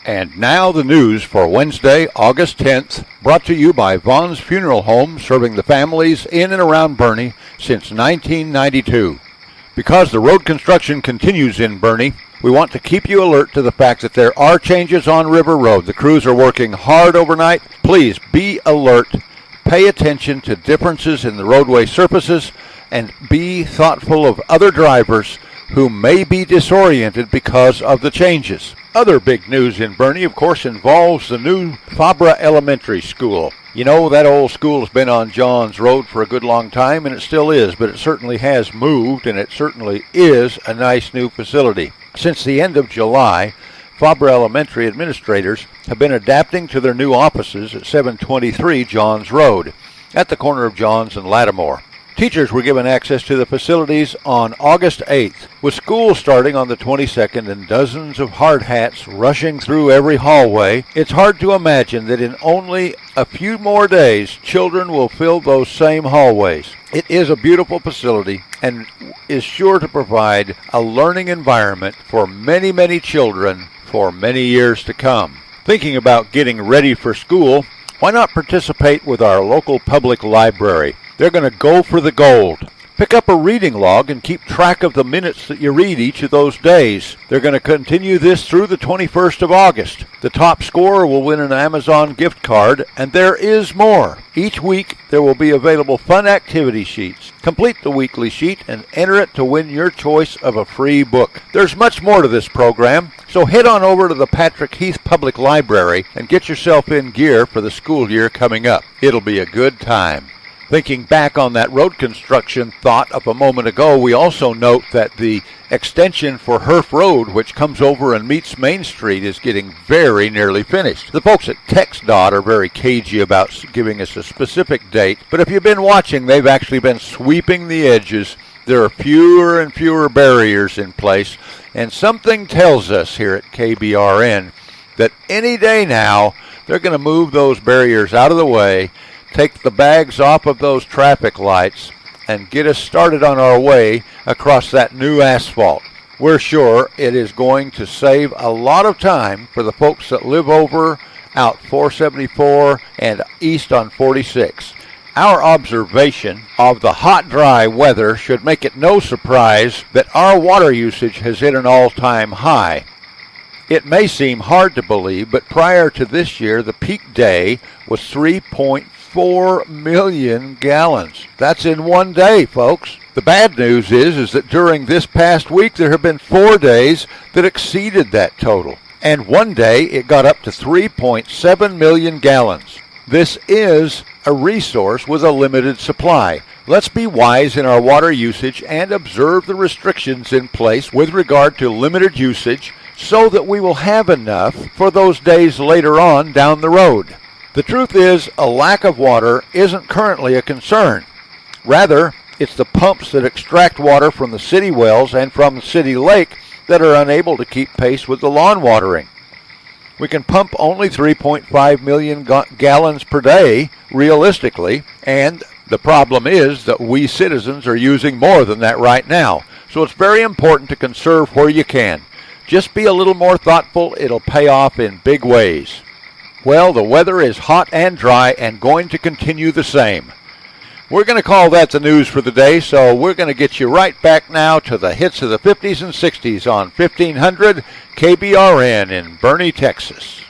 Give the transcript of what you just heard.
And now the news for Wednesday, August 10th, brought to you by Vaughn's Funeral Home, serving the families in and around Boerne since 1992. Because the road construction continues in Boerne, we want to keep you alert to the fact that there are changes on River Road. The crews are working hard overnight. Please be alert, pay attention to differences in the roadway surfaces, and be thoughtful of other drivers who may be disoriented because of the changes. Other big news in Boerne, of course, involves the new Fabra Elementary School. You know, that old school has been on Johns Road for a good long time, and it still is, but it certainly has moved, and it certainly is a nice new facility. Since the end of July, Fabra Elementary administrators have been adapting to their new offices at 723 Johns Road, at the corner of Johns and Lattimore. Teachers were given access to the facilities on August 8th, with school starting on the 22nd and dozens of hard hats rushing through every hallway. It's hard to imagine that in only a few more days, children will fill those same hallways. It is a beautiful facility and is sure to provide a learning environment for many, many children for many years to come. Thinking about getting ready for school, why not participate with our local public library? They're going to go for the gold. Pick up a reading log and keep track of the minutes that you read each of those days. They're going to continue this through the 21st of August. The top scorer will win an Amazon gift card, and there is more. Each week, there will be available fun activity sheets. Complete the weekly sheet and enter it to win your choice of a free book. There's much more to this program, so head on over to the Patrick Heath Public Library and get yourself in gear for the school year coming up. It'll be a good time. Thinking back on that road construction thought of a moment ago, we also note that the extension for Herf Road, which comes over and meets Main Street, is getting very nearly finished. The folks at TxDOT are very cagey about giving us a specific date, but if you've been watching, they've actually been sweeping the edges. There are fewer and fewer barriers in place, and something tells us here at KBRN that any day now, they're going to move those barriers out of the way, take the bags off of those traffic lights, and get us started on our way across that new asphalt. We're sure it is going to save a lot of time for the folks that live over out 474 and east on 46. Our observation of the hot, dry weather should make it no surprise that our water usage has hit an all-time high. It may seem hard to believe, but prior to this year, the peak day was 3.4 million gallons. That's in one day, folks. The bad news is that during this past week, there have been 4 days that exceeded that total. And one day, it got up to 3.7 million gallons. This is a resource with a limited supply. Let's be wise in our water usage and observe the restrictions in place with regard to limited usage so that we will have enough for those days later on down the road. The truth is, a lack of water isn't currently a concern. Rather, it's the pumps that extract water from the city wells and from the city lake that are unable to keep pace with the lawn watering. We can pump only 3.5 million gallons per day, realistically, and the problem is that we citizens are using more than that right now. So it's very important to conserve where you can. Just be a little more thoughtful. It'll pay off in big ways. Well, the weather is hot and dry and going to continue the same. We're going to call that the news for the day, so we're going to get you right back now to the hits of the 50s and 60s on 1500 KBRN in Boerne, Texas.